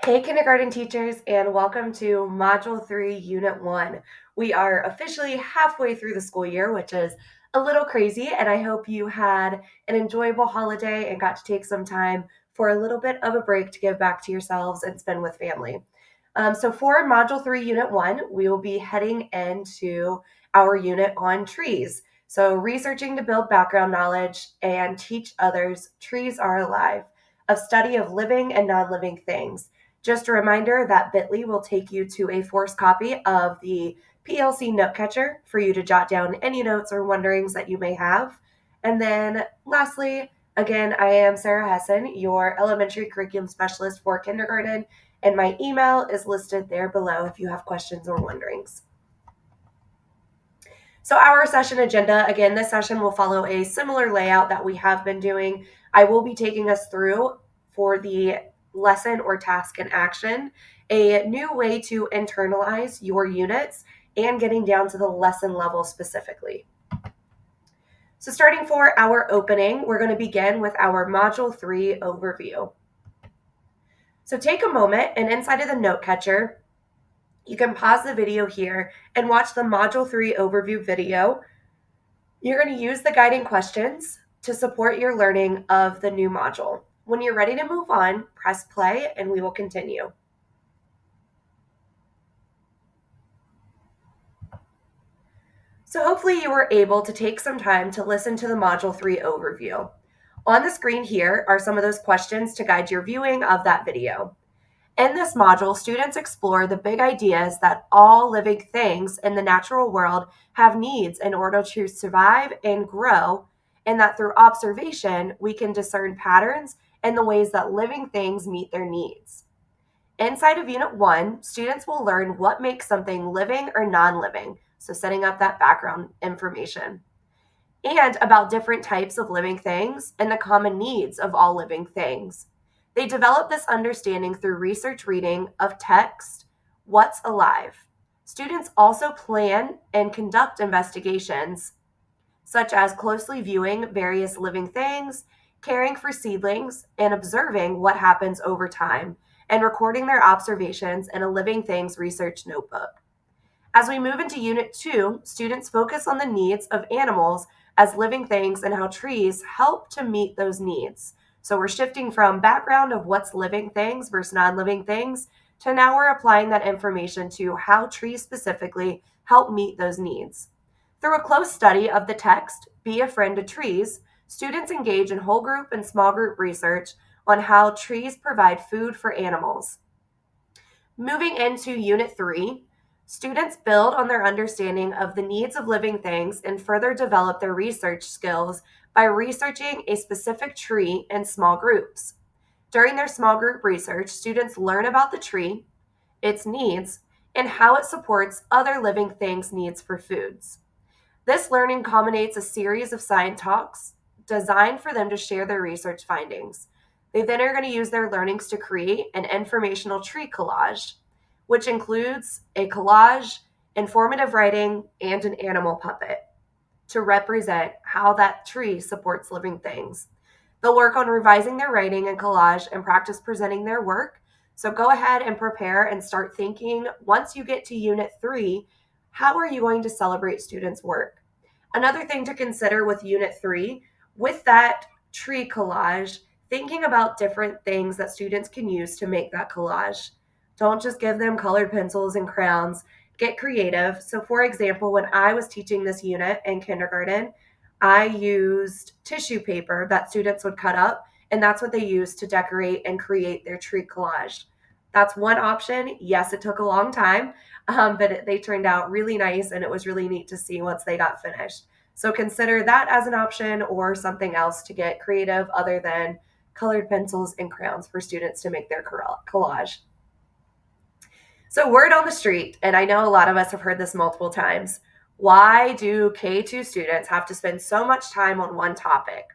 Hey, kindergarten teachers, and welcome to Module 3, Unit 1. We are officially halfway through the school year, which is a little crazy, and I hope you had an enjoyable holiday and got to take some time for a little bit of a break to give back to yourselves and spend with family. So for Module 3, Unit 1, we will be heading into our unit on trees. So researching to build background knowledge and teach others trees are alive, a study of living and non-living things. Just a reminder that Bitly will take you to a forced copy of the PLC note catcher for you to jot down any notes or wonderings that you may have. And then lastly, again, I am Sarah Hessen, your elementary curriculum specialist for kindergarten, and my email is listed there below if you have questions or wonderings. So our session agenda, again, this session will follow a similar layout that we have been doing. I will be taking us through for the lesson or task in action, a new way to internalize your units and getting down to the lesson level specifically. So starting for our opening, we're going to begin with our Module 3 overview. So take a moment and inside of the note catcher, you can pause the video here and watch the Module 3 overview video. You're going to use the guiding questions to support your learning of the new module. When you're ready to move on, press play and we will continue. So hopefully you were able to take some time to listen to the Module 3 overview. On the screen here are some of those questions to guide your viewing of that video. In this module, students explore the big ideas that all living things in the natural world have needs in order to survive and grow, and that through observation, we can discern patterns in the ways that living things meet their needs. Inside of Unit 1, students will learn what makes something living or non-living, so setting up that background information, and about different types of living things and the common needs of all living things. They develop this understanding through research reading of text, What's Alive. Students also plan and conduct investigations, such as closely viewing various living things, caring for seedlings, and observing what happens over time, and recording their observations in a living things research notebook. As we move into Unit 2, students focus on the needs of animals as living things and how trees help to meet those needs. So we're shifting from background of what's living things versus non-living things to now we're applying that information to how trees specifically help meet those needs. Through a close study of the text, Be a Friend to Trees, students engage in whole group and small group research on how trees provide food for animals. Moving into Unit 3, students build on their understanding of the needs of living things and further develop their research skills by researching a specific tree in small groups. During their small group research, students learn about the tree, its needs, and how it supports other living things' needs for foods. This learning culminates a series of science talks designed for them to share their research findings. They then are going to use their learnings to create an informational tree collage, which includes a collage, informative writing, and an animal puppet to represent how that tree supports living things. They'll work on revising their writing and collage and practice presenting their work. So go ahead and prepare and start thinking once you get to Unit 3, how are you going to celebrate students' work? Another thing to consider with Unit 3, with that tree collage, thinking about different things that students can use to make that collage. Don't just give them colored pencils and crayons. Get creative. So for example, when I was teaching this unit in kindergarten, I used tissue paper that students would cut up, and that's what they used to decorate and create their tree collage. That's one option. Yes, it took a long time, but they turned out really nice, and it was really neat to see once they got finished. So consider that as an option or something else to get creative other than colored pencils and crayons for students to make their collage. So word on the street, and I know a lot of us have heard this multiple times, why do K2 students have to spend so much time on one topic?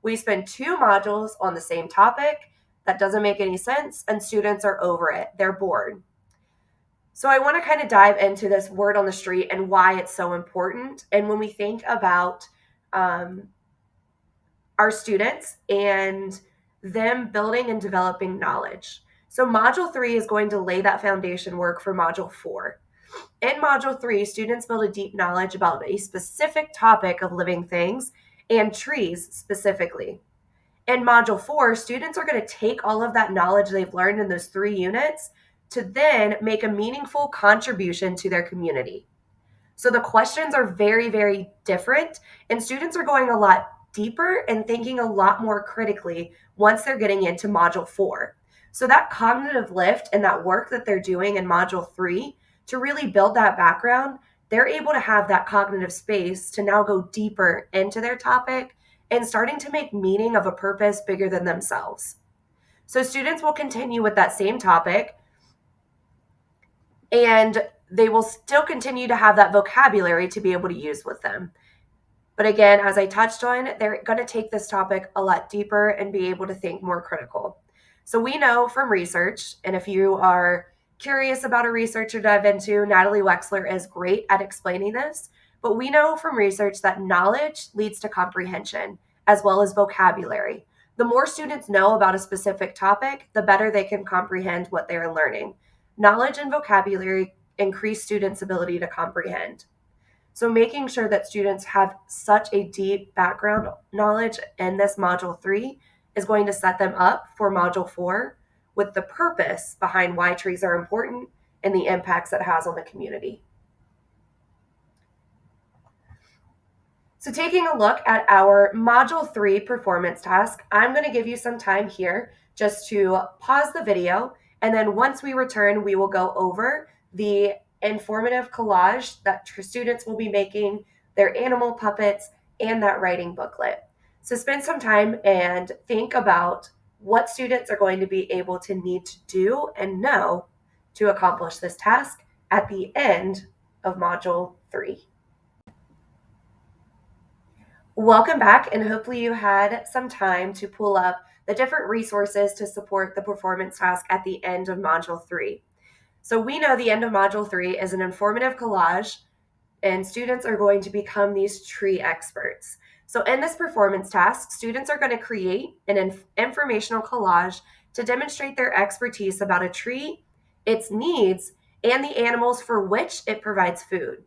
We spend 2 modules on the same topic. That doesn't make any sense, and students are over it. They're bored. So I want to kind of dive into this word on the street and why it's so important. And when we think about our students and them building and developing knowledge. So Module 3 is going to lay that foundation work for Module 4. In Module 3, students build a deep knowledge about a specific topic of living things and trees specifically. In Module 4, students are going to take all of that knowledge they've learned in those 3 units to then make a meaningful contribution to their community. So the questions are very, very different, and students are going a lot deeper and thinking a lot more critically once they're getting into Module 4. So that cognitive lift and that work that they're doing in Module 3 to really build that background, they're able to have that cognitive space to now go deeper into their topic and starting to make meaning of a purpose bigger than themselves. So students will continue with that same topic, and they will still continue to have that vocabulary to be able to use with them. But again, as I touched on, they're going to take this topic a lot deeper and be able to think more critical. So we know from research, and if you are curious about a research to dive into, Natalie Wexler is great at explaining this. But we know from research that knowledge leads to comprehension as well as vocabulary. The more students know about a specific topic, the better they can comprehend what they are learning. Knowledge and vocabulary increase students' ability to comprehend. So making sure that students have such a deep background knowledge in this Module 3 is going to set them up for Module 4 with the purpose behind why trees are important and the impacts it has on the community. So taking a look at our Module 3 performance task, I'm going to give you some time here just to pause the video, and then once we return, we will go over the informative collage that students will be making, their animal puppets, and that writing booklet. So spend some time and think about what students are going to be able to need to do and know to accomplish this task at the end of Module 3. Welcome back, and hopefully you had some time to pull up the different resources to support the performance task at the end of Module 3. So we know the end of Module 3 is an informative collage, and students are going to become these tree experts. So in this performance task, students are going to create an informational collage to demonstrate their expertise about a tree, its needs, and the animals for which it provides food.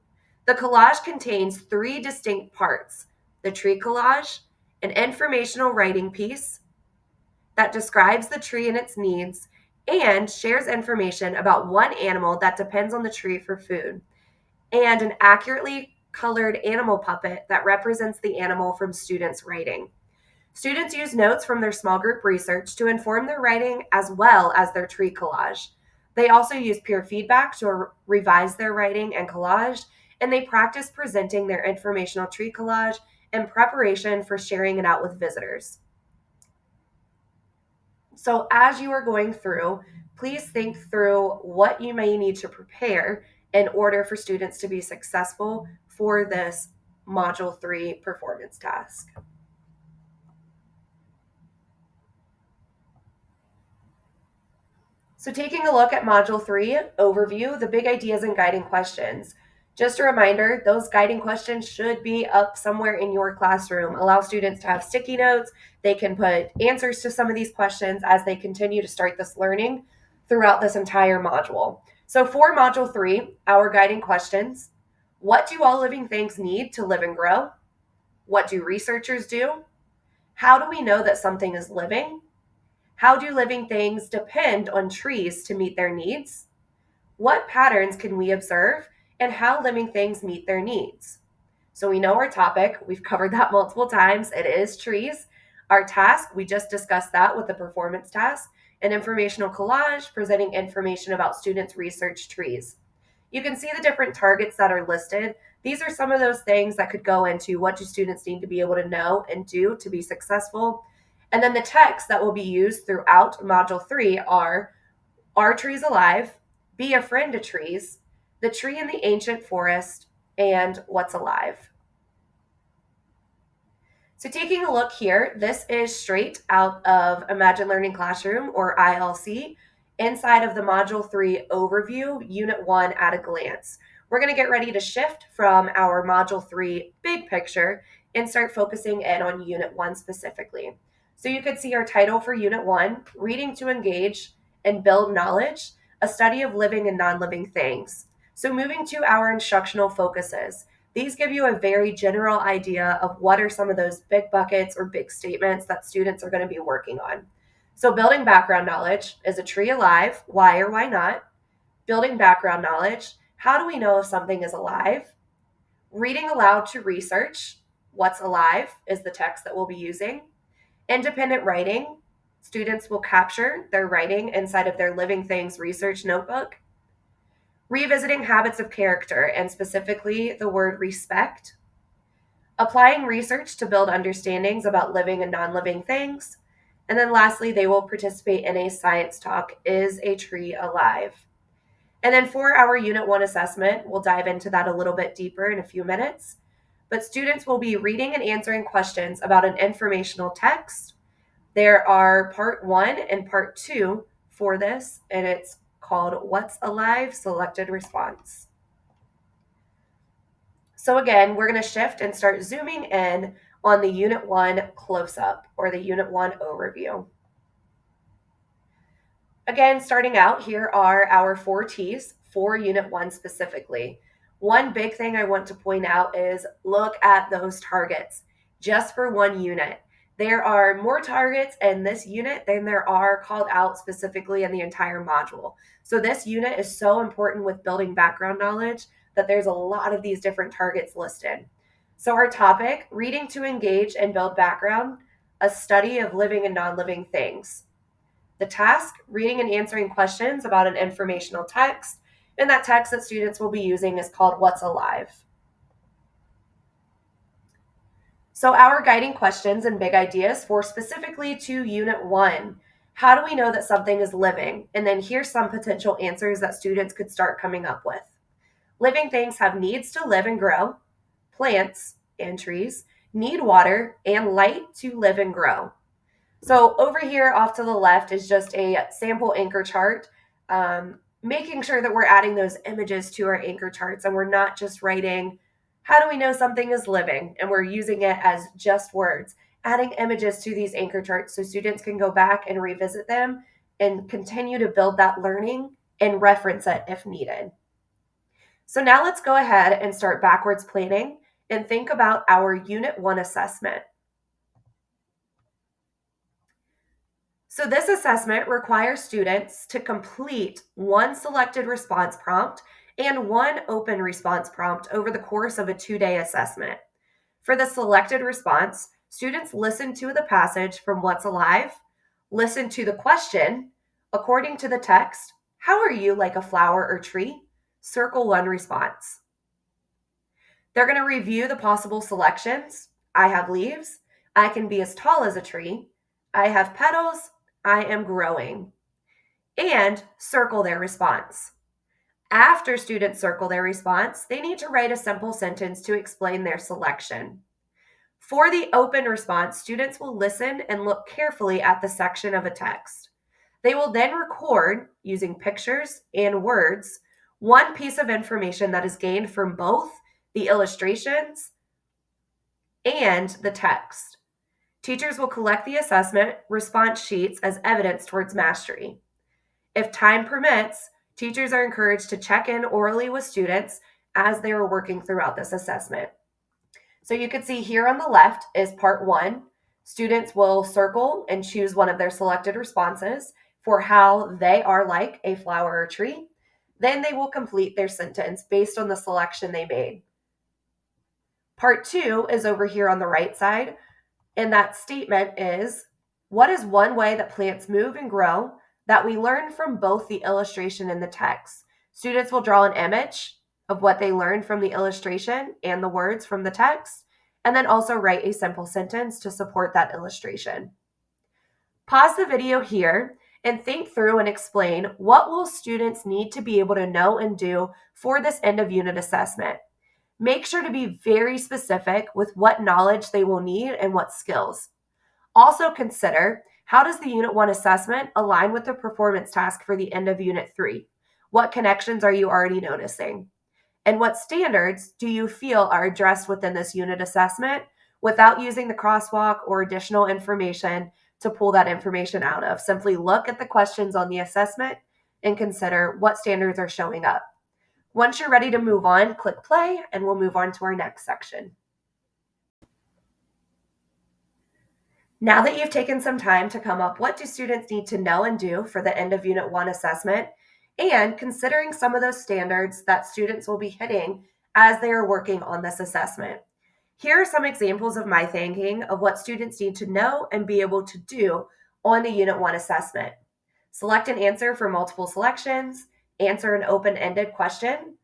The collage contains 3 distinct parts: the tree collage, an informational writing piece that describes the tree and its needs, and shares information about one animal that depends on the tree for food, and an accurately colored animal puppet that represents the animal from students' writing. Students use notes from their small group research to inform their writing as well as their tree collage. They also use peer feedback to revise their writing and collage, and they practice presenting their informational tree collage in preparation for sharing it out with visitors. So as you are going through, please think through what you may need to prepare in order for students to be successful for this Module 3 performance task. So taking a look at Module 3 overview, the big ideas and guiding questions. Just a reminder, those guiding questions should be up somewhere in your classroom. Allow students to have sticky notes. They can put answers to some of these questions as they continue to start this learning throughout this entire module. So for Module 3, our guiding questions: what do all living things need to live and grow? What do researchers do? How do we know that something is living? How do living things depend on trees to meet their needs? What patterns can we observe, and how living things meet their needs? So we know our topic. We've covered that multiple times. It is trees. Our task, we just discussed that with the performance task, an informational collage presenting information about students' research trees. You can see the different targets that are listed. These are some of those things that could go into what do students need to be able to know and do to be successful. And then the texts that will be used throughout Module 3 are trees alive? Be a friend to trees? The tree in the ancient forest? And what's alive? So taking a look here, this is straight out of Imagine Learning Classroom, or ILC, inside of the Module 3 overview, Unit 1 at a glance. We're going to get ready to shift from our Module 3 big picture and start focusing in on Unit 1 specifically. So you could see our title for Unit 1, Reading to Engage, and build knowledge, a study of living and non-living things. So moving to our instructional focuses. These give you a very general idea of what are some of those big buckets or big statements that students are going to be working on. So building background knowledge, is a tree alive? Why or why not? Building background knowledge, how do we know if something is alive? Reading aloud to research, what's alive is the text that we'll be using. Independent writing, students will capture their writing inside of their living things research notebook. Revisiting habits of character, and specifically the word respect. Applying research to build understandings about living and non-living things. And then lastly, they will participate in a science talk, is a tree alive? And then for our Unit 1 assessment, we'll dive into that a little bit deeper in a few minutes. But students will be reading and answering questions about an informational text. There are part 1 and part 2 for this, and it's called What's Alive? Selected Response. So again, we're going to shift and start zooming in on the Unit 1 close-up, or the Unit 1 overview. Again, starting out, here are our 4 T's for Unit 1 specifically. One big thing I want to point out is look at those targets just for one unit. There are more targets in this unit than there are called out specifically in the entire module. So this unit is so important with building background knowledge that there's a lot of these different targets listed. So our topic, reading to engage and build background, a study of living and non-living things. The task, reading and answering questions about an informational text, and that text that students will be using is called What's Alive? So our guiding questions and big ideas for specifically to Unit 1. How do we know that something is living? And then here's some potential answers that students could start coming up with. Living things have needs to live and grow. Plants and trees need water and light to live and grow. So over here off to the left is just a sample anchor chart, making sure that we're adding those images to our anchor charts and we're not just writing, how do we know something is living? And we're using it as just words, adding images to these anchor charts so students can go back and revisit them and continue to build that learning and reference it if needed. So now let's go ahead and start backwards planning and think about our Unit 1 assessment. So this assessment requires students to complete one selected response prompt and one open response prompt over the course of a 2-day assessment. For the selected response, students listen to the passage from What's Alive, listen to the question, according to the text, how are you like a flower or tree? Circle one response. They're going to review the possible selections. I have leaves. I can be as tall as a tree. I have petals. I am growing. And circle their response. After students circle their response, they need to write a simple sentence to explain their selection. For the open response, students will listen and look carefully at the section of a text. They will then record, using pictures and words, one piece of information that is gained from both the illustrations and the text. Teachers will collect the assessment response sheets as evidence towards mastery. If time permits, teachers are encouraged to check in orally with students as they are working throughout this assessment. So you can see here on the left is part 1. Students will circle and choose one of their selected responses for how they are like a flower or tree. Then they will complete their sentence based on the selection they made. Part 2 is over here on the right side, and that statement is, what is one way that plants move and grow that we learn from both the illustration and the text? Students will draw an image of what they learned from the illustration and the words from the text, and then also write a simple sentence to support that illustration. Pause the video here and think through and explain what will students need to be able to know and do for this end of unit assessment. Make sure to be very specific with what knowledge they will need and what skills. Also consider, how does the Unit 1 assessment align with the performance task for the end of Unit 3? What connections are you already noticing? And what standards do you feel are addressed within this unit assessment without using the crosswalk or additional information to pull that information out of. Simply look at the questions on the assessment and consider what standards are showing up. Once you're ready to move on, click play and we'll move on to our next section. Now that you've taken some time to come up, what do students need to know and do for the end of Unit 1 assessment, and considering some of those standards that students will be hitting as they are working on this assessment. Here are some examples of my thinking of what students need to know and be able to do on the Unit 1 assessment. Select an answer for multiple selections, answer an open-ended question,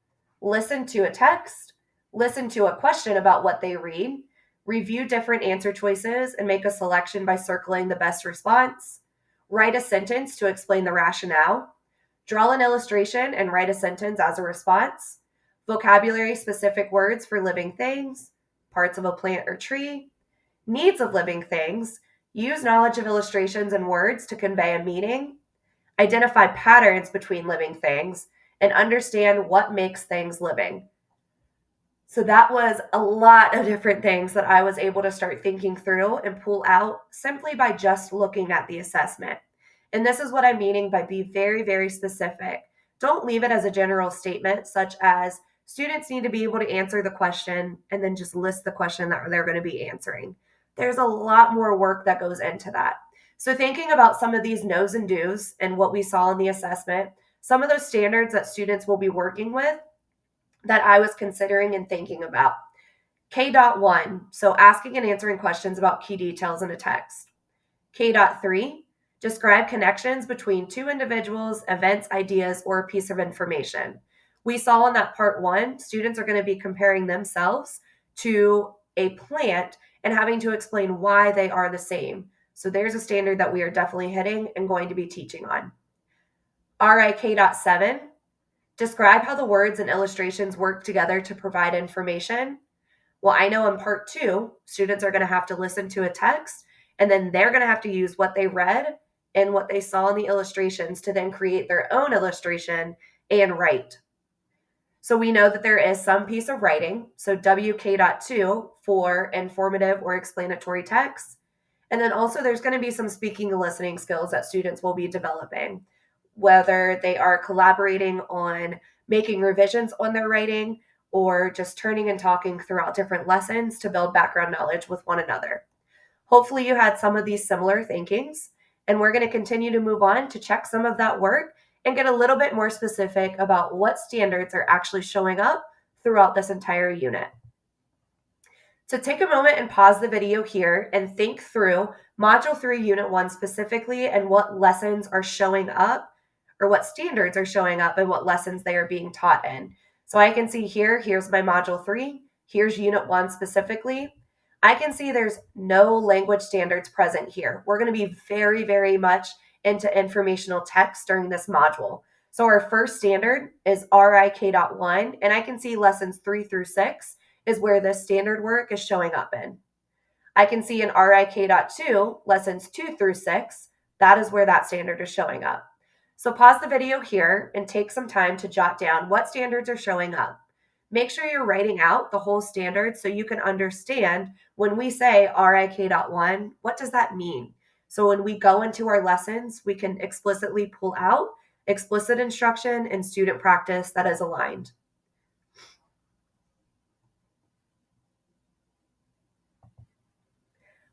listen to a text, listen to a question about what they read, review different answer choices and make a selection by circling the best response, write a sentence to explain the rationale, draw an illustration and write a sentence as a response, vocabulary specific words for living things, parts of a plant or tree, needs of living things, use knowledge of illustrations and words to convey a meaning, identify patterns between living things, and understand what makes things living. So that was a lot of different things that I was able to start thinking through and pull out simply by just looking at the assessment. And this is what I'm meaning by be very, very specific. Don't leave it as a general statement, such as students need to be able to answer the question and then just list the question that they're going to be answering. There's a lot more work that goes into that. So thinking about some of these no's and do's and what we saw in the assessment, some of those standards that students will be working with that I was considering and thinking about. K.1, so asking and answering questions about key details in a text. K.3, describe connections between two individuals, events, ideas, or a piece of information. We saw in that part 1, students are going to be comparing themselves to a plant and having to explain why they are the same. So there's a standard that we are definitely hitting and going to be teaching on. RIK.7, describe how the words and illustrations work together to provide information. Well, I know in part 2, students are going to have to listen to a text, and then they're going to have to use what they read and what they saw in the illustrations to then create their own illustration and write. So we know that there is some piece of writing, so WK.2 for informative or explanatory text. And then also there's going to be some speaking and listening skills that students will be developing, whether they are collaborating on making revisions on their writing or just turning and talking throughout different lessons to build background knowledge with one another. Hopefully you had some of these similar thinkings, and we're going to continue to move on to check some of that work and get a little bit more specific about what standards are actually showing up throughout this entire unit. So take a moment and pause the video here and think through Module 3, Unit 1 specifically, and what lessons are showing up, or what standards are showing up and what lessons they are being taught in. So I can see here's my Module 3, here's Unit 1 specifically. I can see there's no language standards present here. We're going to be very, very much into informational text during this module. So our first standard is RIK.1, and I can see lessons 3 through 6 is where this standard work is showing up in. I can see in RIK.2, lessons 2 through 6, that is where that standard is showing up. So pause the video here and take some time to jot down what standards are showing up. Make sure you're writing out the whole standard so you can understand when we say RIK.1, what does that mean? So when we go into our lessons, we can explicitly pull out explicit instruction and student practice that is aligned.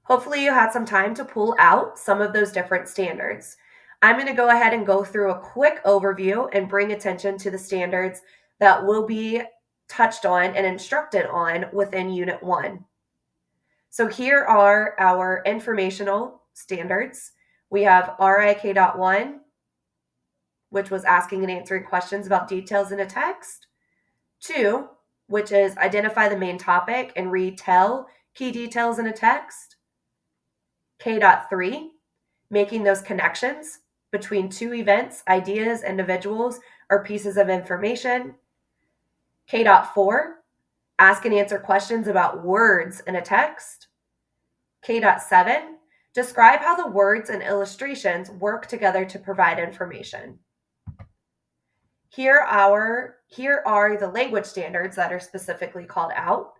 Hopefully you had some time to pull out some of those different standards. I'm going to go ahead and go through a quick overview and bring attention to the standards that will be touched on and instructed on within Unit 1. So here are our informational standards. We have RIK.1, which was asking and answering questions about details in a text. 2, which is identify the main topic and retell key details in a text. K.3, making those connections between two events, ideas, individuals, or pieces of information. K.4, ask and answer questions about words in a text. K.7, describe how the words and illustrations work together to provide information. Here are the language standards that are specifically called out.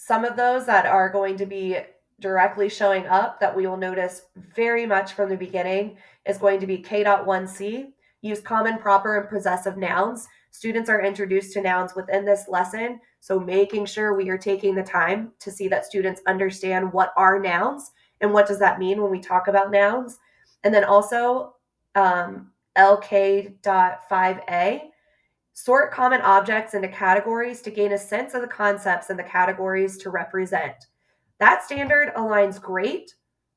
Some of those that are going to be directly showing up that we will notice very much from the beginning is going to be K.1c, use common, proper, and possessive nouns. Students are introduced to nouns within this lesson, so making sure we are taking the time to see that students understand what are nouns and what does that mean when we talk about nouns. And then also LK.5a, sort common objects into categories to gain a sense of the concepts and the categories to represent. That standard aligns great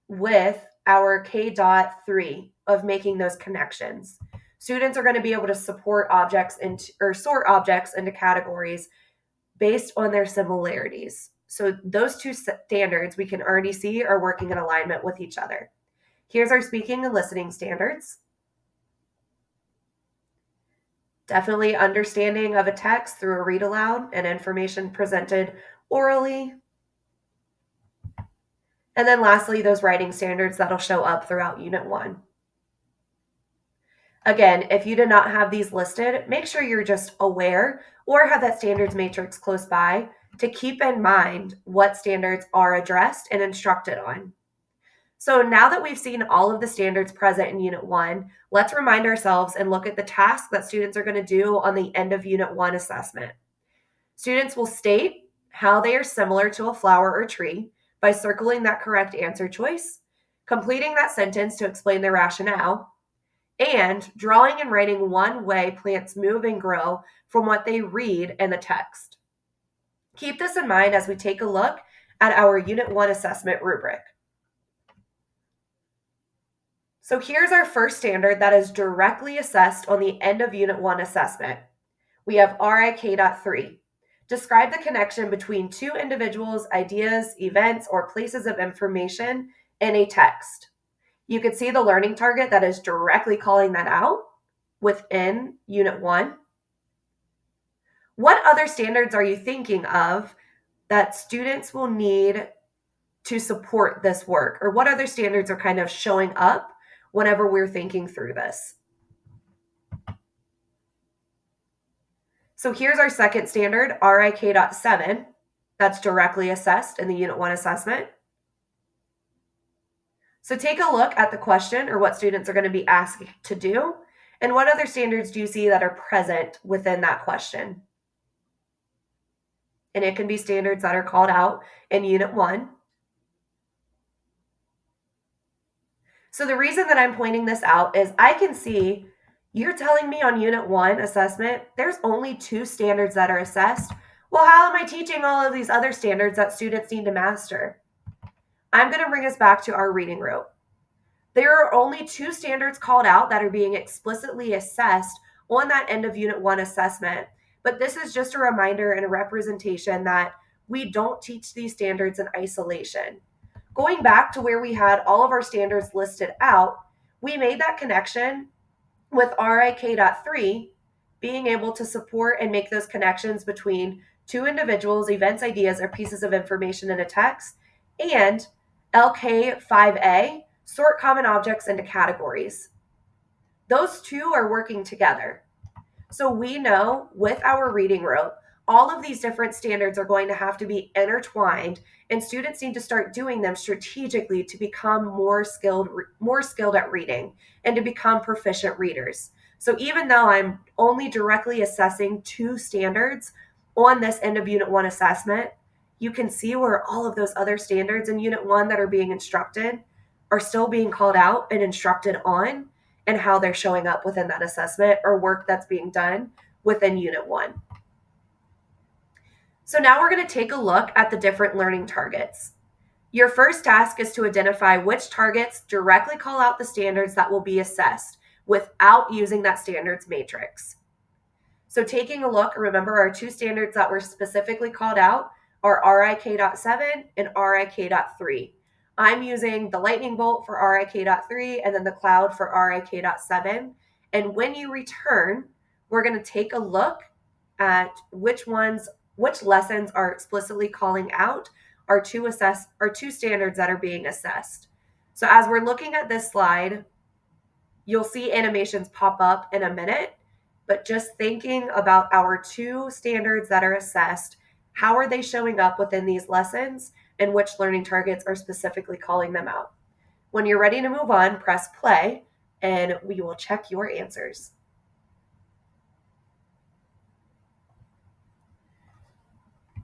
with our K.3 of making those connections. Students are going to be able to support objects or sort objects into categories based on their similarities. So those two standards we can already see are working in alignment with each other. Here's our speaking and listening standards. Definitely understanding of a text through a read aloud and information presented orally. And then lastly, those writing standards that'll show up throughout Unit 1. Again, if you did not have these listed, make sure you're just aware or have that standards matrix close by to keep in mind what standards are addressed and instructed on. So now that we've seen all of the standards present in Unit 1, let's remind ourselves and look at the tasks that students are going to do on the end of Unit 1 assessment. Students will state how they are similar to a flower or tree by circling that correct answer choice, completing that sentence to explain their rationale, and drawing and writing one way plants move and grow from what they read in the text. Keep this in mind as we take a look at our Unit 1 assessment rubric. So here's our first standard that is directly assessed on the end of Unit 1 assessment. We have RIK.3. Describe the connection between two individuals, ideas, events, or places of information in a text. You can see the learning target that is directly calling that out within Unit 1. What other standards are you thinking of that students will need to support this work? Or what other standards are kind of showing up whenever we're thinking through this? So here's our second standard, RIK.7, that's directly assessed in the Unit 1 assessment. So take a look at the question or what students are going to be asked to do, and what other standards do you see that are present within that question? And it can be standards that are called out in Unit 1. So the reason that I'm pointing this out is I can see you're telling me on Unit 1 assessment, there's only 2 standards that are assessed. Well, how am I teaching all of these other standards that students need to master? I'm going to bring us back to our reading route. There are only 2 standards called out that are being explicitly assessed on that end of Unit 1 assessment. But this is just a reminder and a representation that we don't teach these standards in isolation. Going back to where we had all of our standards listed out, we made that connection with RIK.3 being able to support and make those connections between 2 individuals, events, ideas, or pieces of information in a text, and LK5A, sort common objects into categories. Those 2 are working together. So we know with our reading route, all of these different standards are going to have to be intertwined, and students need to start doing them strategically to become more skilled at reading and to become proficient readers. So even though I'm only directly assessing 2 standards on this end of Unit 1 assessment, you can see where all of those other standards in Unit 1 that are being instructed are still being called out and instructed on, and how they're showing up within that assessment or work that's being done within Unit 1. So now we're going to take a look at the different learning targets. Your first task is to identify which targets directly call out the standards that will be assessed without using that standards matrix. So taking a look, remember our 2 standards that were specifically called out are RIK.7 and RIK.3. I'm using the lightning bolt for RIK.3 and then the cloud for RIK.7. And when you return, we're going to take a look at which lessons are explicitly calling out our 2 standards that are being assessed. So as we're looking at this slide, you'll see animations pop up in a minute, but just thinking about our 2 standards that are assessed How are they showing up within these lessons, and which learning targets are specifically calling them out? When you're ready to move on, press play, and we will check your answers.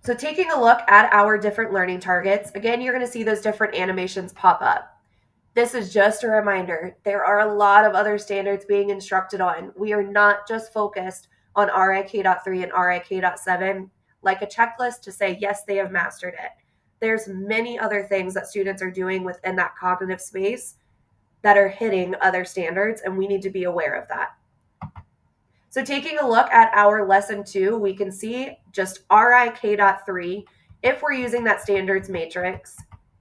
So taking a look at our different learning targets, again, you're going to see those different animations pop up. This is just a reminder. There are a lot of other standards being instructed on. We are not just focused on RIK.3 and RIK.7 like a checklist to say, yes, they have mastered it. There's many other things that students are doing within that cognitive space that are hitting other standards, and we need to be aware of that. So taking a look at our lesson 2, we can see just RIK.3, if we're using that standards matrix,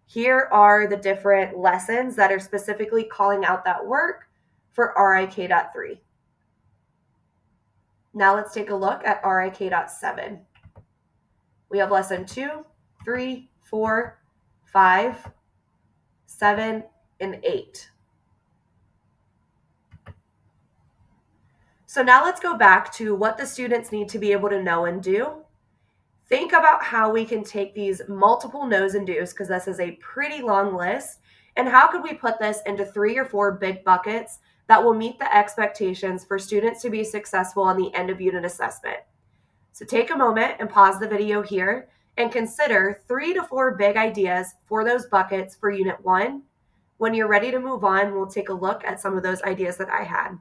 here are the different lessons that are specifically calling out that work for RIK.3. Now let's take a look at RIK.7. We have lesson 2, 3, 4, 5, 7, and 8. So now let's go back to what the students need to be able to know and do. Think about how we can take these multiple knows and do's, because this is a pretty long list, and how could we put this into 3 or 4 big buckets that will meet the expectations for students to be successful on the end of unit assessment. So take a moment and pause the video here and consider 3 to 4 big ideas for those buckets for unit 1. When you're ready to move on, we'll take a look at some of those ideas that I had.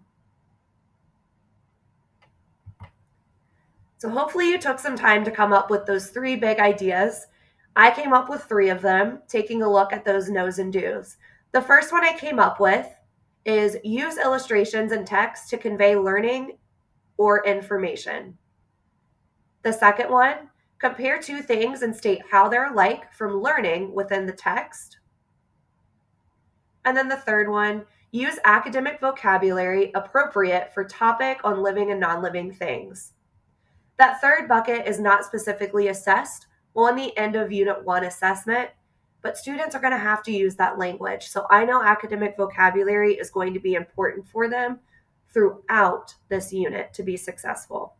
So hopefully you took some time to come up with those 3 big ideas. I came up with 3 of them, taking a look at those knows and do's. The first one I came up with is use illustrations and text to convey learning or information. The second one, compare 2 things and state how they're alike from learning within the text. And then the third one, use academic vocabulary appropriate for topic on living and non-living things. That third bucket is not specifically assessed on the end of Unit 1 assessment, but students are going to have to use that language. So I know academic vocabulary is going to be important for them throughout this unit to be successful.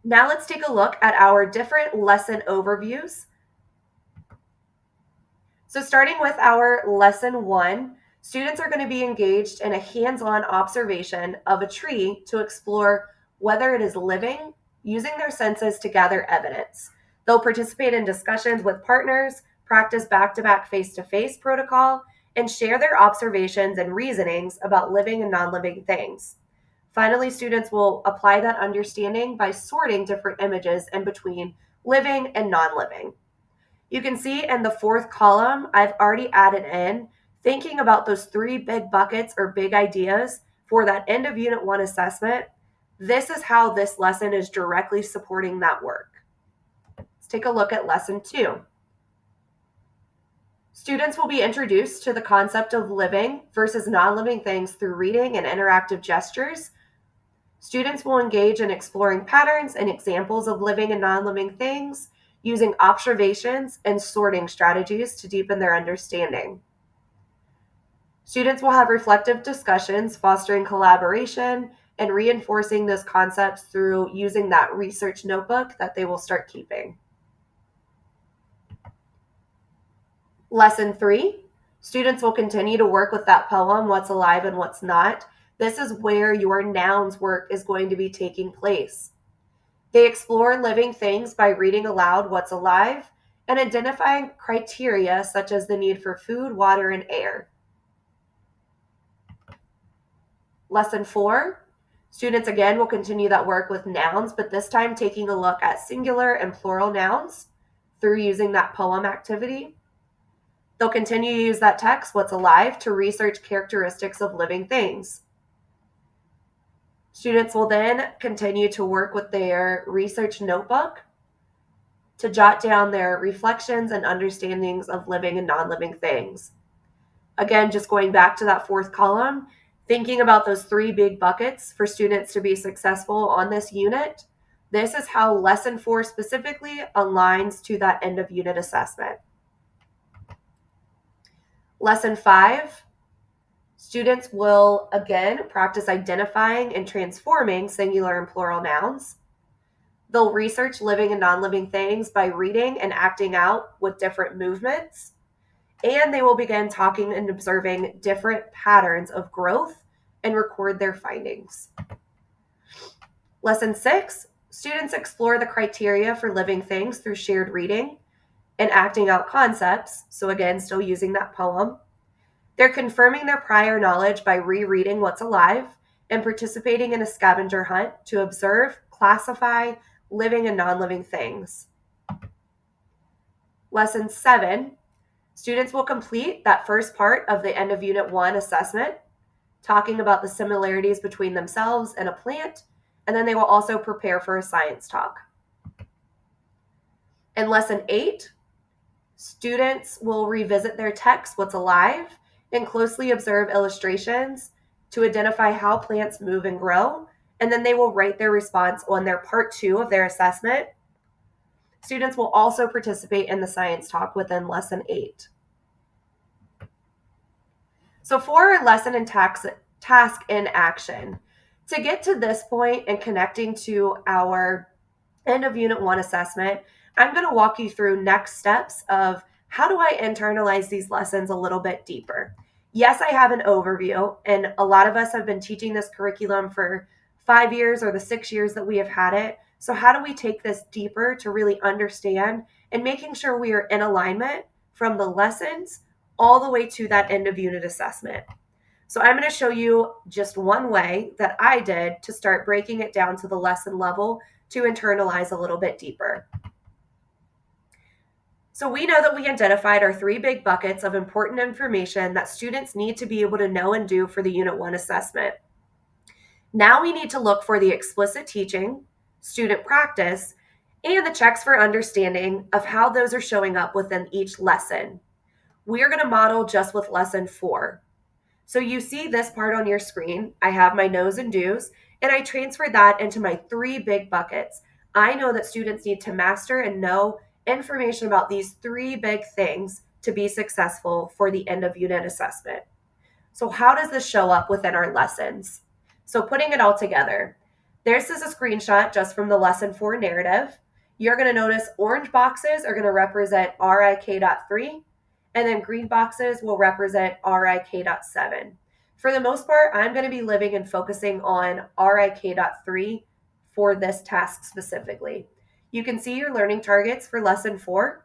Now let's take a look at our different lesson overviews. So starting with our lesson 1, students are going to be engaged in a hands-on observation of a tree to explore whether it is living, using their senses to gather evidence. They'll participate in discussions with partners, practice back-to-back face-to-face protocol, and share their observations and reasonings about living and non-living things. Finally, students will apply that understanding by sorting different images in between living and non-living. You can see in the 4th column, I've already added in thinking about those 3 big buckets or big ideas for that end of Unit 1 assessment. This is how this lesson is directly supporting that work. Let's take a look at lesson 2. Students will be introduced to the concept of living versus non-living things through reading and interactive gestures. Students will engage in exploring patterns and examples of living and non-living things, using observations and sorting strategies to deepen their understanding. Students will have reflective discussions, fostering collaboration and reinforcing those concepts through using that research notebook that they will start keeping. Lesson 3, students will continue to work with that poem, What's Alive and What's Not. This is where your nouns work is going to be taking place. They explore living things by reading aloud what's alive and identifying criteria such as the need for food, water, and air. Lesson 4, students again will continue that work with nouns, but this time taking a look at singular and plural nouns through using that poem activity. They'll continue to use that text, What's Alive, to research characteristics of living things. Students will then continue to work with their research notebook to jot down their reflections and understandings of living and non-living things. Again, just going back to that 4th column, thinking about those 3 big buckets for students to be successful on this unit. This is how lesson 4 specifically aligns to that end of unit assessment. Lesson 5, students will again practice identifying and transforming singular and plural nouns. They'll research living and non-living things by reading and acting out with different movements. And they will begin talking and observing different patterns of growth and record their findings. Lesson 6, students explore the criteria for living things through shared reading and acting out concepts. So again, still using that poem. They're confirming their prior knowledge by rereading what's alive and participating in a scavenger hunt to observe, classify living and non-living things. Lesson 7, students will complete that first part of the end of Unit 1 assessment, talking about the similarities between themselves and a plant, and then they will also prepare for a science talk. In Lesson 8, students will revisit their text, What's Alive, and closely observe illustrations to identify how plants move and grow, and then they will write their response on their Part 2 of their assessment. Students will also participate in the science talk within Lesson 8. So for our lesson and task in action, to get to this point and connecting to our end of Unit 1 assessment, I'm going to walk you through next steps of how do I internalize these lessons a little bit deeper. Yes, I have an overview, and a lot of us have been teaching this curriculum for 5 years or the 6 years that we have had it. So how do we take this deeper to really understand and making sure we are in alignment from the lessons all the way to that end of unit assessment? So I'm going to show you just one way that I did to start breaking it down to the lesson level to internalize a little bit deeper. So we know that we identified our 3 big buckets of important information that students need to be able to know and do for the Unit 1 assessment. Now we need to look for the explicit teaching, student practice, and the checks for understanding of how those are showing up within each lesson. We are going to model just with Lesson 4. So you see this part on your screen. I have my knows and do's, and I transferred that into my 3 big buckets. I know that students need to master and know information about these 3 big things to be successful for the end of unit assessment. So how does this show up within our lessons? So putting it all together, this is a screenshot just from the Lesson 4 narrative. You're going to notice orange boxes are going to represent RIK.3, and then green boxes will represent RIK.7. For the most part, I'm going to be living and focusing on RIK.3 for this task specifically. You can see your learning targets for Lesson 4.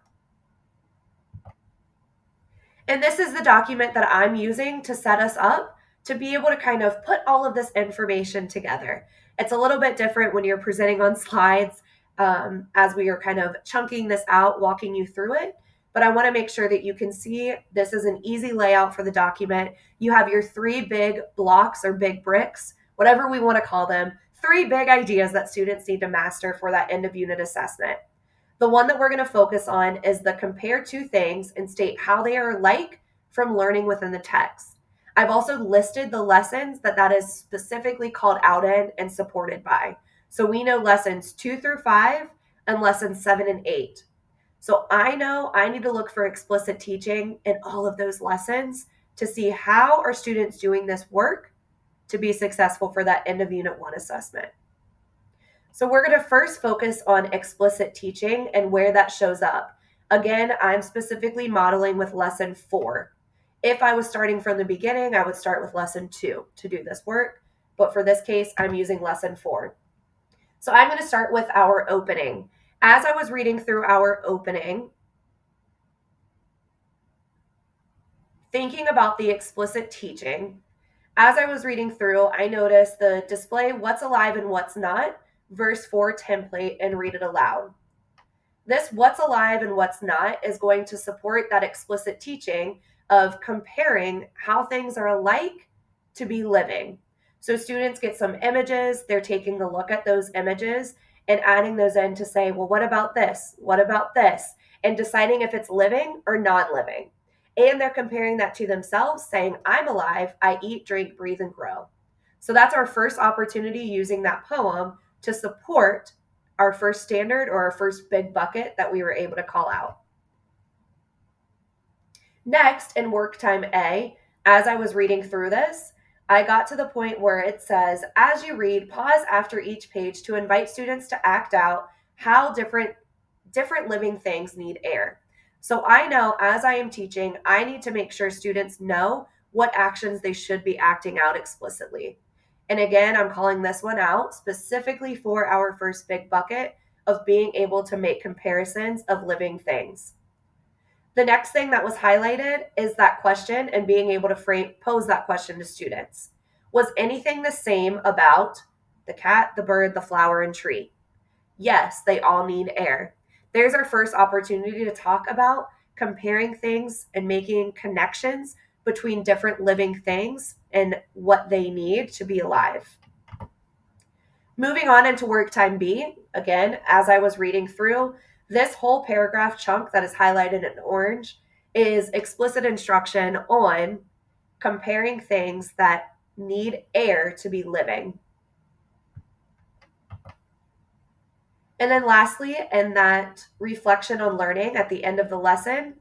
And this is the document that I'm using to set us up to be able to kind of put all of this information together. It's a little bit different when you're presenting on slides as we are kind of chunking this out, walking you through it. But I want to make sure that you can see this is an easy layout for the document. You have your 3 big blocks or big bricks, whatever we want to call them, 3 big ideas that students need to master for that end of unit assessment. The one that we're going to focus on is the compare 2 things and state how they are alike from learning within the text. I've also listed the lessons that is specifically called out in and supported by. So we know lessons 2 through 5 and lessons 7 and 8. So I know I need to look for explicit teaching in all of those lessons to see how are students doing this work to be successful for that end of unit 1 assessment. So we're going to first focus on explicit teaching and where that shows up. Again, I'm specifically modeling with Lesson 4. If I was starting from the beginning, I would start with Lesson 2 to do this work. But for this case, I'm using Lesson 4. So I'm going to start with our opening. As I was reading through our opening, thinking about the explicit teaching, as I was reading through, I noticed the display what's alive and what's not, verse 4 template, and read it aloud. This what's alive and what's not is going to support that explicit teaching of comparing how things are alike to be living. So students get some images, they're taking a look at those images and adding those in to say, well, what about this? What about this? And deciding if it's living or non-living. And they're comparing that to themselves, saying, I'm alive, I eat, drink, breathe, and grow. So that's our first opportunity using that poem to support our first standard or our first big bucket that we were able to call out. Next, in work time A, as I was reading through this, I got to the point where it says, as you read, pause after each page to invite students to act out how different living things need air. So I know as I am teaching, I need to make sure students know what actions they should be acting out explicitly. And again, I'm calling this one out specifically for our first big bucket of being able to make comparisons of living things. The next thing that was highlighted is that question and being able to pose that question to students. Was anything the same about the cat, the bird, the flower, and tree? Yes, they all need air. There's our first opportunity to talk about comparing things and making connections between different living things and what they need to be alive. Moving on into work time B, again, as I was reading through, this whole paragraph chunk that is highlighted in orange is explicit instruction on comparing things that need air to be living. And then lastly, in that reflection on learning at the end of the lesson,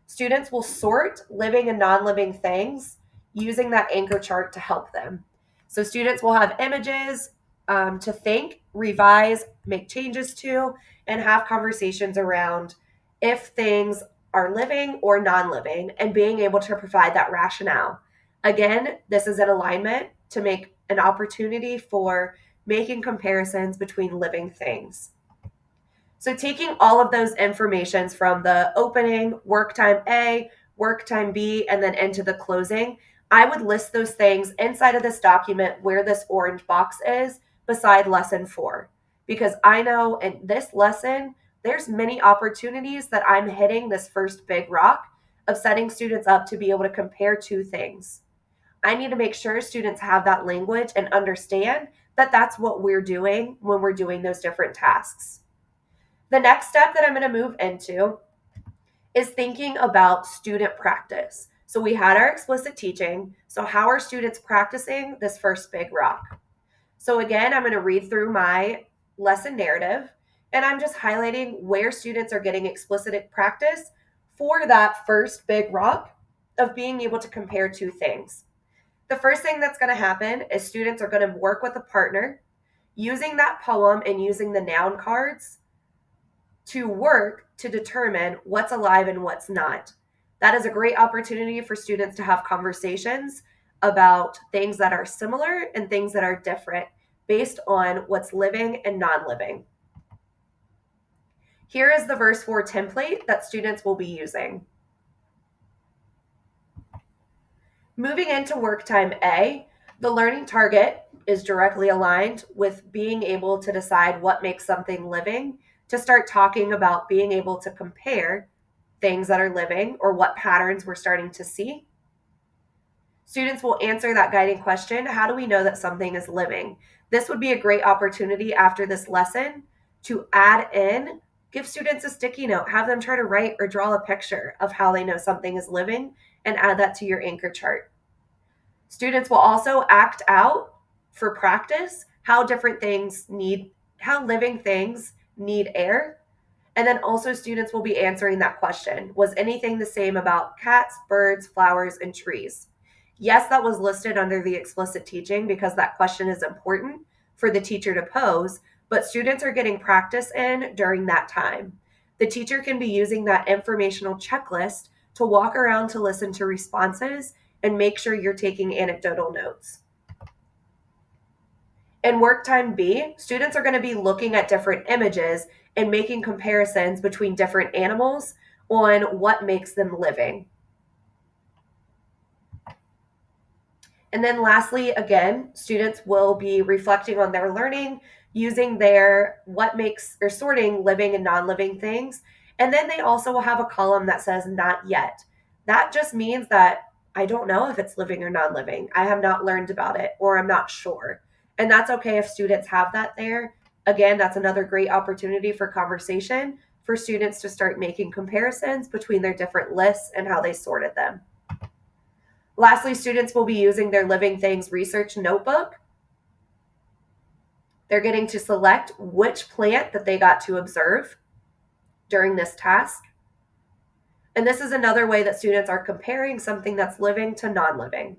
students will sort living and non-living things using that anchor chart to help them. So students will have images to think, revise, make changes to, and have conversations around if things are living or non-living and being able to provide that rationale. Again, this is an alignment to make an opportunity for making comparisons between living things. So taking all of those informations from the opening, work time A, work time B, and then into the closing, I would list those things inside of this document where this orange box is beside lesson 4. Because I know in this lesson, there's many opportunities that I'm hitting this first big rock of setting students up to be able to compare two things. I need to make sure students have that language and understand that that's what we're doing when we're doing those different tasks. The next step that I'm going to move into is thinking about student practice. So we had our explicit teaching. So how are students practicing this first big rock? So again, I'm going to read through my lesson narrative and I'm just highlighting where students are getting explicit practice for that first big rock of being able to compare two things. The first thing that's going to happen is students are going to work with a partner using that poem and using the noun cards to work to determine what's alive and what's not. That is a great opportunity for students to have conversations about things that are similar and things that are different based on what's living and non-living. Here is the verse 4 template that students will be using. Moving into work time A, the learning target is directly aligned with being able to decide what makes something living, to start talking about being able to compare things that are living or what patterns we're starting to see. Students will answer that guiding question, how do we know that something is living? This would be a great opportunity after this lesson to add in, give students a sticky note, have them try to write or draw a picture of how they know something is living and add that to your anchor chart. Students will also act out for practice how living things need air. And then also students will be answering that question. Was anything the same about cats, birds, flowers, and trees? Yes, that was listed under the explicit teaching because that question is important for the teacher to pose, but students are getting practice in during that time. The teacher can be using that informational checklist to walk around to listen to responses and make sure you're taking anecdotal notes. In work time B, students are going to be looking at different images and making comparisons between different animals on what makes them living. And then lastly, again, students will be reflecting on their learning using their sorting living and non-living things. And then they also will have a column that says not yet. That just means that I don't know if it's living or non-living. I have not learned about it or I'm not sure. And that's okay if students have that there. Again, that's another great opportunity for conversation for students to start making comparisons between their different lists and how they sorted them. Lastly, students will be using their Living Things research notebook. They're getting to select which plant that they got to observe during this task. And this is another way that students are comparing something that's living to non-living.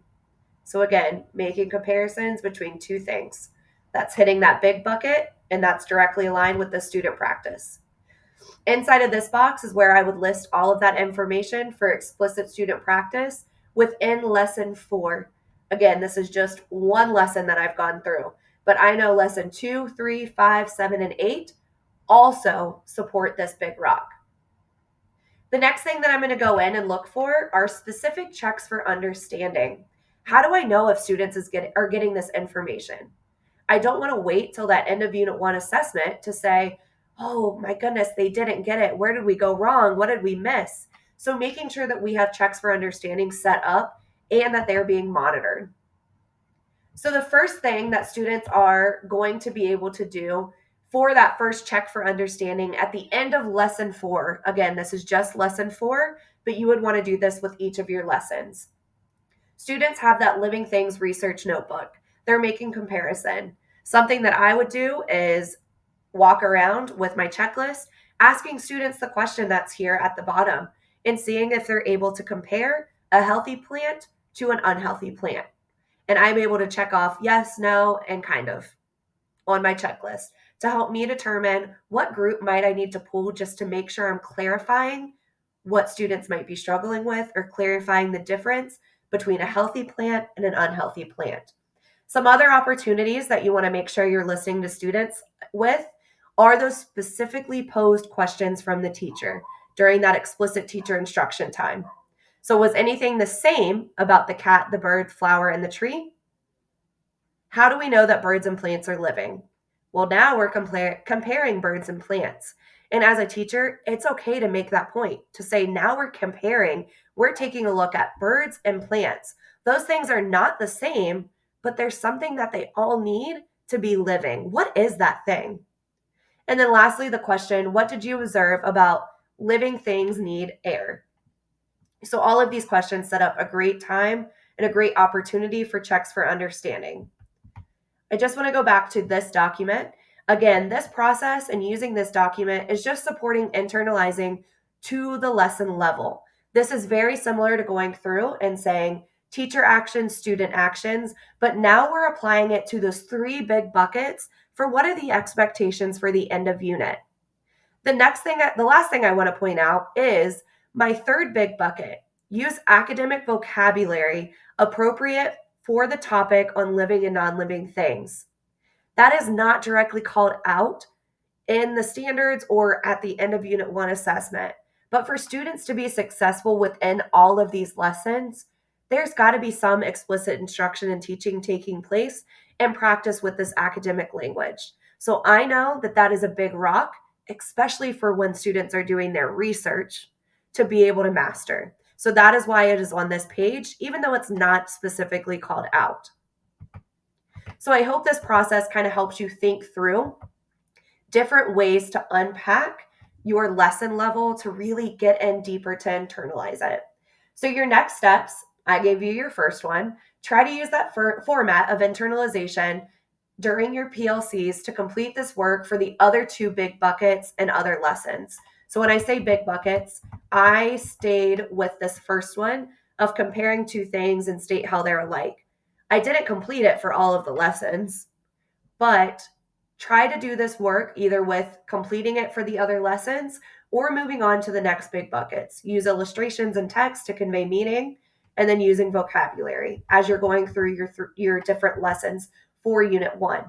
So again, making comparisons between two things. That's hitting that big bucket and that's directly aligned with the student practice. Inside of this box is where I would list all of that information for explicit student practice within lesson 4. Again, this is just one lesson that I've gone through, but I know lesson 2, 3, 5, 7, and 8 also support this big rock. The next thing that I'm going to go in and look for are specific checks for understanding. How do I know if students are getting this information? I don't want to wait till that end of Unit 1 assessment to say, oh my goodness, they didn't get it. Where did we go wrong? What did we miss? So making sure that we have checks for understanding set up and that they're being monitored. So the first thing that students are going to be able to do for that first check for understanding at the end of lesson 4, again, this is just lesson 4, but you would want to do this with each of your lessons. Students have that Living Things research notebook. They're making comparison. Something that I would do is walk around with my checklist, asking students the question that's here at the bottom and seeing if they're able to compare a healthy plant to an unhealthy plant. And I'm able to check off yes, no, and kind of on my checklist to help me determine what group might I need to pull just to make sure I'm clarifying what students might be struggling with or clarifying the difference between a healthy plant and an unhealthy plant. Some other opportunities that you want to make sure you're listening to students with are those specifically posed questions from the teacher during that explicit teacher instruction time. So was anything the same about the cat, the bird, flower, and the tree? How do we know that birds and plants are living? Well, now we're comparing birds and plants. And as a teacher, it's okay to make that point, to say now we're comparing, we're taking a look at birds and plants. Those things are not the same, but there's something that they all need to be living. What is that thing? And then lastly, the question, what did you observe about living things need air? So all of these questions set up a great time and a great opportunity for checks for understanding. I just want to go back to this document. Again, this process and using this document is just supporting internalizing to the lesson level. This is very similar to going through and saying teacher actions, student actions, but now we're applying it to those 3 big buckets for what are the expectations for the end of unit. The last thing I want to point out is my 3rd big bucket. Use academic vocabulary appropriate for the topic on living and non-living things. That is not directly called out in the standards or at the end of Unit 1 assessment. But for students to be successful within all of these lessons, there's got to be some explicit instruction and teaching taking place and practice with this academic language. So I know that that is a big rock, especially for when students are doing their research, to be able to master. So that is why it is on this page, even though it's not specifically called out. So I hope this process kind of helps you think through different ways to unpack your lesson level to really get in deeper to internalize it. So your next steps, I gave you your first one. Try to use that format of internalization during your PLCs to complete this work for the other 2 big buckets and other lessons. So when I say big buckets, I stayed with this first one of comparing 2 things and state how they're alike. I didn't complete it for all of the lessons, but try to do this work either with completing it for the other lessons or moving on to the next big buckets. Use illustrations and text to convey meaning, and then using vocabulary as you're going through your different lessons for Unit 1.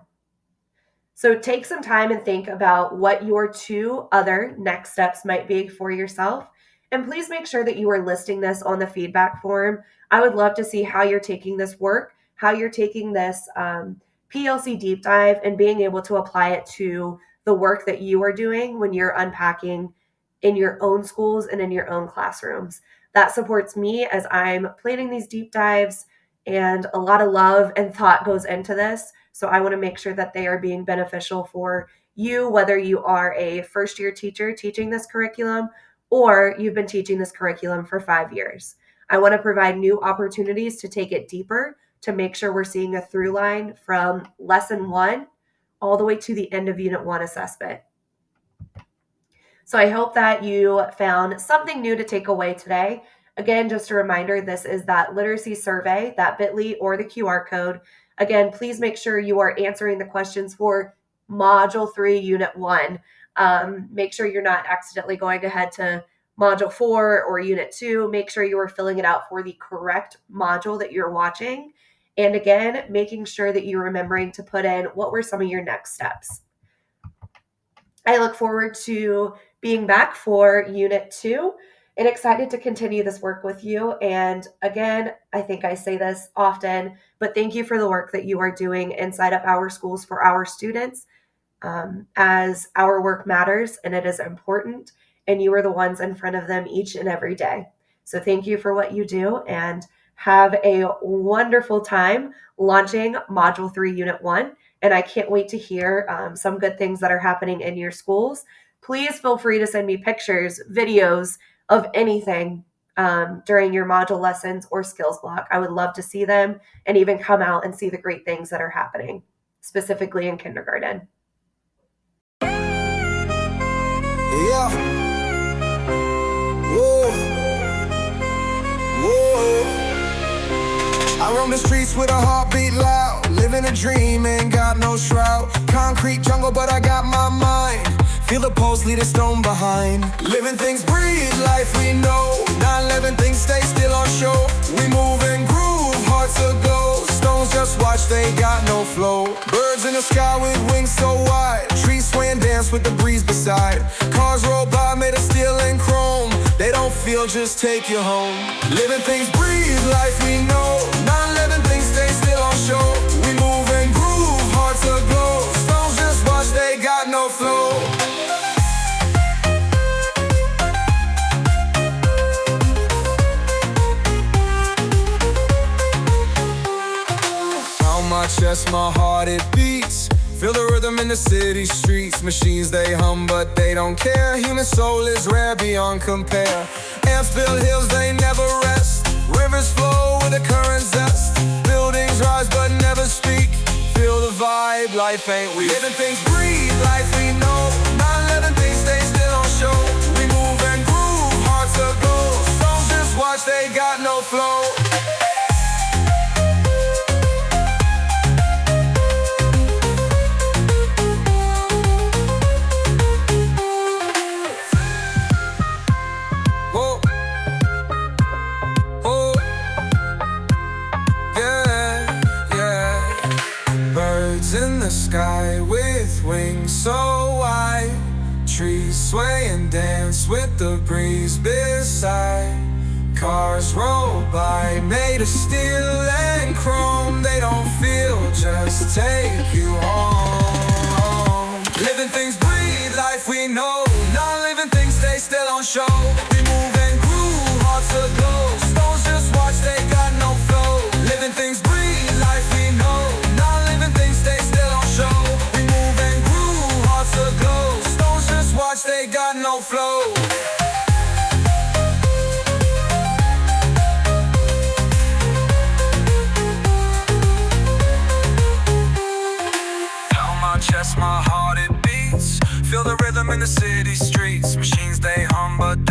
So take some time and think about what your 2 other next steps might be for yourself. And please make sure that you are listing this on the feedback form. I would love to see how you're taking this work, how you're taking this PLC deep dive and being able to apply it to the work that you are doing when you're unpacking in your own schools and in your own classrooms. That supports me as I'm planning these deep dives, and a lot of love and thought goes into this. So I want to make sure that they are being beneficial for you, whether you are a first-year teacher teaching this curriculum or you've been teaching this curriculum for 5 years. I want to provide new opportunities to take it deeper, to make sure we're seeing a through line from lesson 1 all the way to the end of Unit 1 assessment. So I hope that you found something new to take away today. Again, just a reminder, this is that literacy survey, that bit.ly or the QR code. Again, please make sure you are answering the questions for Module 3, Unit 1. Make sure you're not accidentally going ahead to Module 4 or Unit 2. Make sure you are filling it out for the correct module that you're watching. And again, making sure that you're remembering to put in what were some of your next steps. I look forward to being back for Unit 2 and excited to continue this work with you. And again, I think I say this often, but thank you for the work that you are doing inside of our schools for our students, as our work matters and it is important, and you are the ones in front of them each and every day. So thank you for what you do, and have a wonderful time launching Module 3, Unit 1. And I can't wait to hear some good things that are happening in your schools. Please feel free to send me pictures, videos of anything during your module lessons or skills block. I would love to see them and even come out and see the great things that are happening, specifically in kindergarten. Yeah. Whoa. Whoa. I roam the streets with a heartbeat loud, living a dream, ain't got no shroud. Concrete jungle, but I got my mind. Feel the pulse, lead a stone behind. Living things breathe, life we know. 9/11 things stay still on show. We move and groove, hearts aglow. Stones just watch, they got no flow. Birds in the sky with wings so wide. Trees sway and dance with the breeze beside. Cars roll by made of steel and chrome. They don't feel, just take you home. Living things breathe, life we know. 9/11 things stay still on show. We move and groove, hearts aglow. Stones just watch, they got no flow. My chest, my heart, it beats. Feel the rhythm in the city streets. Machines, they hum, but they don't care. Human soul is rare beyond compare. Ants build hills, they never rest. Rivers flow with a current zest. Buildings rise, but never speak. Feel the vibe, life ain't weak. Living things breathe, life we know. 9/11 things stay still on show. We move and groove, hearts aglow. Stones just watch, they got no flow. In the sky with wings so wide. Trees sway and dance with the breeze beside. Cars roll by made of steel and chrome. They don't feel, just take you home. Living things breathe, life we know. Non-living things stay still on show. We move and groove, hearts aglow. Stones just watch, they got no flow. Living things breathe, life we know. Non-living things stay still on show. We move and groove, hearts aglow. Stones just watch, they got no flow. Chest, my heart, it beats. Feel the rhythm in the city streets. Machines, they hum, but